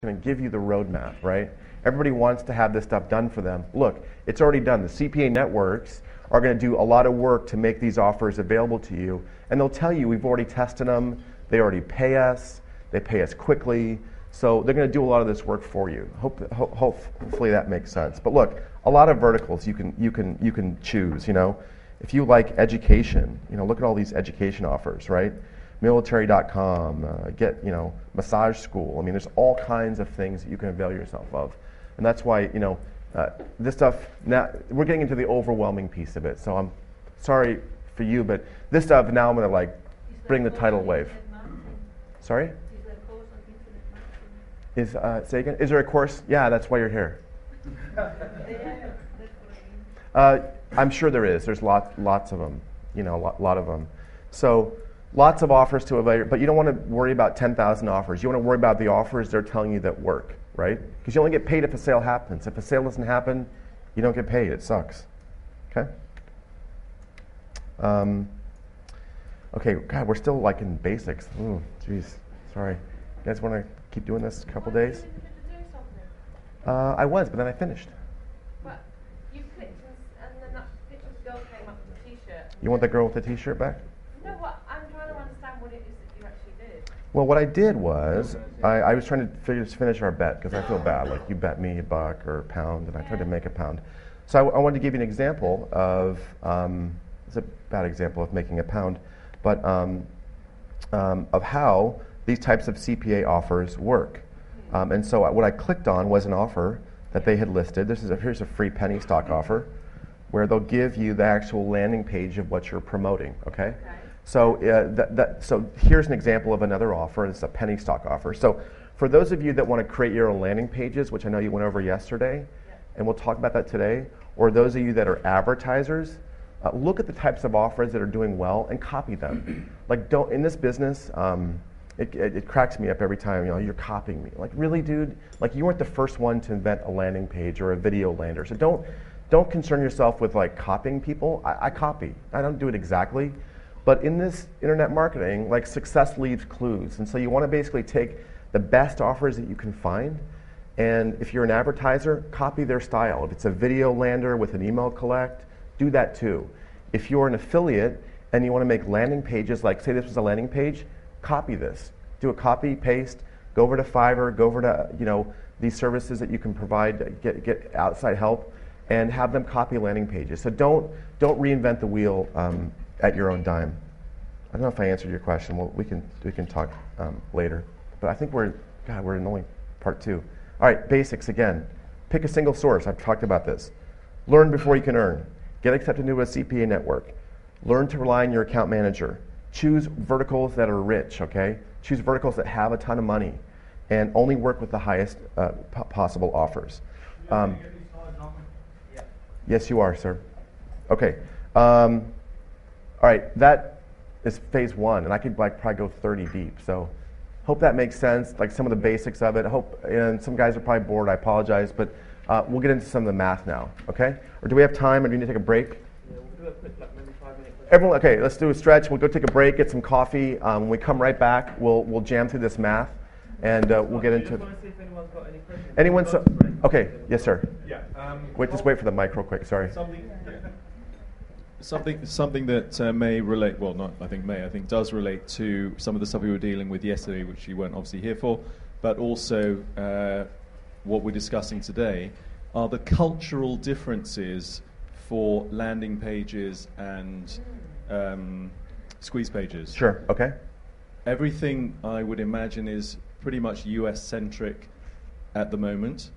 going to give you the roadmap, right? Everybody wants to have this stuff done for them. Look, it's already done. The CPA networks are going to do a lot of work to make these offers available to you, and they'll tell you we've already tested them, they already pay us, they pay us quickly, so they're going to do a lot of this work for you. Hopefully that makes sense. But look, a lot of verticals you can choose. You know, if you like education, you know, look at all these education offers, right? Military.com, massage school. I mean, there's all kinds of things that you can avail yourself of. And that's why, this stuff, now we're getting into the overwhelming piece of it. So I'm sorry for you, but this stuff, now I'm going to bring the tidal wave. Sorry? Say again? Is there a course? Yeah, that's why you're here. I'm sure there is. There's lots of them, lot of them. So lots of offers to evaluate, but you don't want to worry about 10,000 offers. You want to worry about the offers they're telling you that work, right? Because you only get paid if a sale happens. If a sale doesn't happen, you don't get paid. It sucks. Okay? Okay, God, we're still in basics. Ooh, jeez, sorry. You guys want to keep doing this a couple days? I was, but then I finished. What? You clicked and then that picture of the girl came up with a t-shirt. You want the girl with the t-shirt back? No, what? I'm trying to understand what it is that you actually did. Well, what I did was, I was trying to finish our bet, because I feel bad. Like, you bet me $1 or £1, and I tried to make £1. So I wanted to give you an example of, it's a bad example of making £1, but of how these types of CPA offers work. And so what I clicked on was an offer that they had listed. Here's a free penny stock offer, where they'll give you the actual landing page of what you're promoting. Okay. So so here's an example of another offer. It's a penny stock offer. So for those of you that want to create your own landing pages, which I know you went over yesterday, and we'll talk about that today, or those of you that are advertisers, look at the types of offers that are doing well and copy them. Don't in this business. It cracks me up every time, you're copying me. Like, really, dude? Like, you weren't the first one to invent a landing page or a video lander. So don't concern yourself with copying people. I copy. I don't do it exactly. But in this internet marketing, success leaves clues. And so you want to basically take the best offers that you can find, and if you're an advertiser, copy their style. If it's a video lander with an email collect, do that too. If you're an affiliate and you want to make landing pages, say this was a landing page, copy this. Do a copy, paste, go over to Fiverr, go over to these services that you can provide, get outside help, and have them copy landing pages. So don't reinvent the wheel at your own dime. I don't know if I answered your question. Well, we can talk later. But I think we're in only part 2. All right, basics again. Pick a single source. I've talked about this. Learn before you can earn. Get accepted into a CPA network. Learn to rely on your account manager. Choose verticals that are rich, okay? Choose verticals that have a ton of money, and only work with the highest possible offers. Yes, you are, sir. Okay. All right, that is phase 1, and I could probably go 30 deep. So, hope that makes sense. Some of the basics of it. And some guys are probably bored. I apologize, but we'll get into some of the math now. Okay? Or do we have time? Or do we need to take a break? Yeah, we'll do a quick, maybe 5 minutes. Everyone, okay, let's do a stretch. We'll go take a break, get some coffee. When we come right back, we'll jam through this math, and we'll get into. I just want to see if anyone's got any questions. Okay, yes, sir. Yeah. Just wait for the mic real quick. Sorry. Something that may relate. Well, not I think does relate to some of the stuff we were dealing with yesterday, which you weren't obviously here for, but also what we're discussing today are the cultural differences for landing pages and squeeze pages. Sure. Okay. Everything I would imagine is pretty much US-centric at the moment.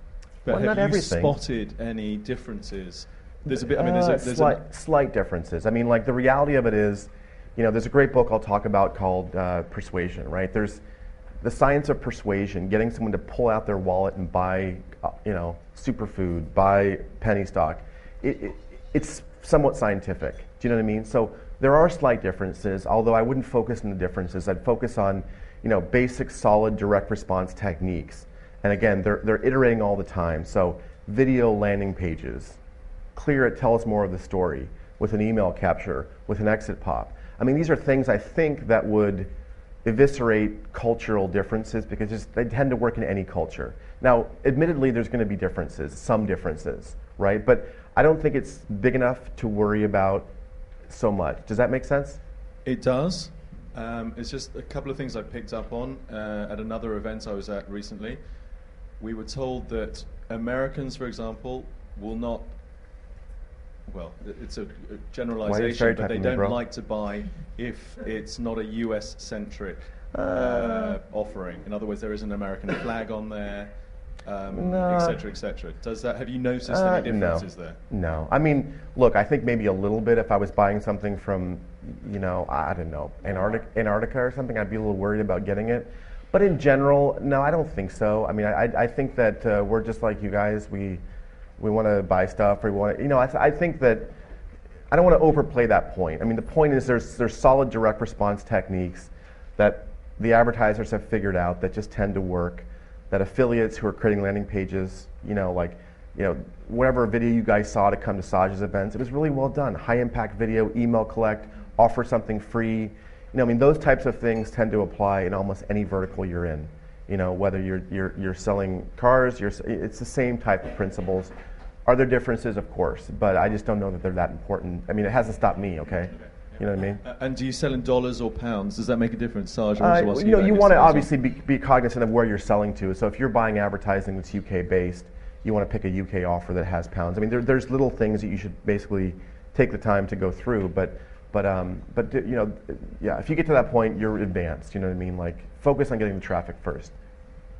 But Well, have you everything. spotted any differences? There's a bit. I mean, there's slight differences. I mean, the reality of it is, there's a great book I'll talk about called Persuasion. Right? There's the science of persuasion, getting someone to pull out their wallet and buy, superfood, buy penny stock. It's somewhat scientific. Do you know what I mean? So there are slight differences, although I wouldn't focus on the differences. I'd focus on, basic, solid, direct response techniques. And again, they're iterating all the time. So video landing pages, clear it tells more of the story, with an email capture, with an exit pop. I mean, these are things I think that would eviscerate cultural differences because they tend to work in any culture. Now, admittedly, there's going to be differences, some differences, right? But I don't think it's big enough to worry about so much. Does that make sense? It does. It's just a couple of things I picked up on at another event I was at recently. We were told that Americans, for example, will not, well, it's a generalization, but they don't like to buy if it's not a US-centric offering. In other words, there is an American flag on there, et cetera, et cetera. Have you noticed any differences there? No. I mean, look, I think maybe a little bit if I was buying something from, I don't know, Antarctica or something, I'd be a little worried about getting it. But in general, no, I don't think so. I mean, I think that we're just like you guys. We want to buy stuff, or we want to, I think that I don't want to overplay that point. I mean, the point is there's solid direct response techniques that the advertisers have figured out that just tend to work, that affiliates who are creating landing pages, whatever video you guys saw to come to Saj's events, it was really well done. High impact video, email collect, offer something free. Those types of things tend to apply in almost any vertical you're in. Whether you're selling cars, it's the same type of principles. Are there differences? Of course, but I just don't know that they're that important. I mean, it hasn't stopped me, okay? You know what I mean? And do you sell in dollars or pounds? Does that make a difference, Saj? You want to obviously be cognizant of where you're selling to. So if you're buying advertising that's UK based, you want to pick a UK offer that has pounds. I mean, there's little things that you should basically take the time to go through, but if you get to that point, you're advanced. You know what I mean? Like, focus on getting the traffic first.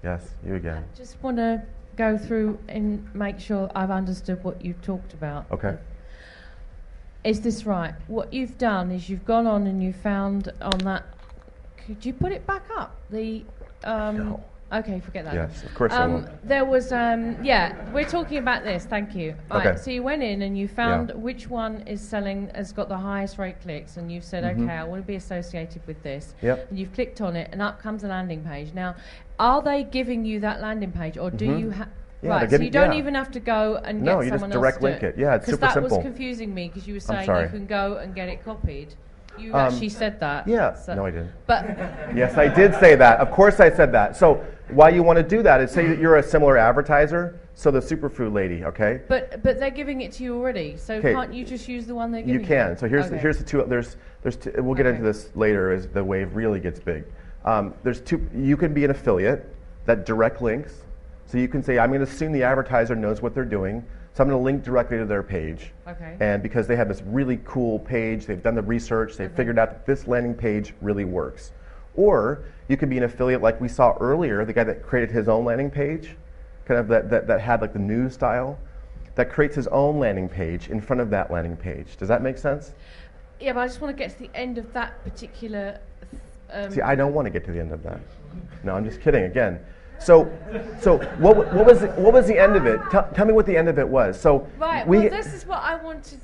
Yes, you again. I just want to go through and make sure I've understood what you've talked about. Okay. Is this right? What you've done is you've gone on and you found on that. Could you put it back up? No. Okay, forget that. Yes, of course I won't. There was, we're talking about this. Thank you. Okay. Right, so you went in and you found which one has got the highest rate clicks, and you've said, okay, I want to be associated with this. Yep. And you've clicked on it, and up comes a landing page. Now, are they giving you that landing page, or do you have? Yeah, right, so you don't even have to go and get someone else to do it. No, you just direct link it. Yeah, it's super simple. Because that was confusing me, because you were saying you can go and get it copied. You actually said that. Yeah. So no, I didn't. But yes, I did say that. Of course I said that. So why you want to do that is say that you're a similar advertiser, so the superfood lady, okay? But they're giving it to you already, so can't you just use the one they're giving you? You can. So here's the two. There's two, we'll get into this later as the wave really gets big. There's two. You can be an affiliate that direct links. So you can say, I'm going to assume the advertiser knows what they're doing, so I'm going to link directly to their page. Okay. And because they have this really cool page, they've done the research, they've figured out that this landing page really works. Or you could be an affiliate like we saw earlier, the guy that created his own landing page, kind of that had like the news style, that creates his own landing page in front of that landing page. Does that make sense? Yeah, but I just want to get to the end of that particular... See, I don't want to get to the end of that. No, I'm just kidding, again. So what was the end of it? Tell me what the end of it was. So right. Well, this is what I wanted.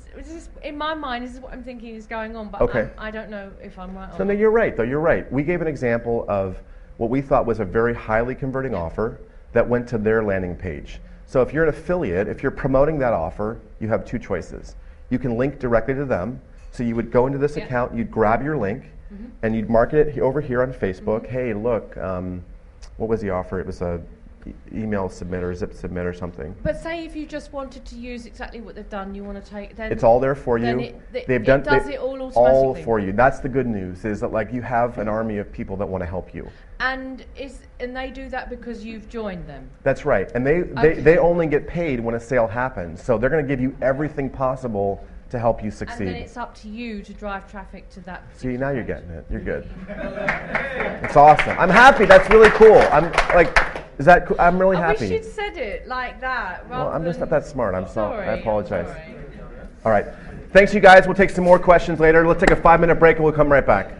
In my mind, this is what I'm thinking is going on. But okay. I don't know if I'm right. So no, you're right. Though you're right. We gave an example of what we thought was a very highly converting offer that went to their landing page. So if you're an affiliate, if you're promoting that offer, you have two choices. You can link directly to them. So you would go into this account, you'd grab your link, and you'd market it over here on Facebook. Hey, look. What was the offer? It was a email submit or zip submit or something. But say if you just wanted to use exactly what they've done, you want to take. Then it's all there for you. It does it all automatically. All for you. That's the good news. Is that like you have an army of people that want to help you. And they do that because you've joined them. That's right. And they only get paid when a sale happens. So they're going to give you everything possible to help you succeed. And then it's up to you to drive traffic to that. See, now you're getting it. You're good. It's awesome. I'm happy. That's really cool. I'm like, is that cool? I'm really happy. I wish you'd said it like that. Well, I'm just not that smart. I'm sorry. I apologize. Sorry. All right. Thanks, you guys. We'll take some more questions later. Let's take a 5-minute break and we'll come right back.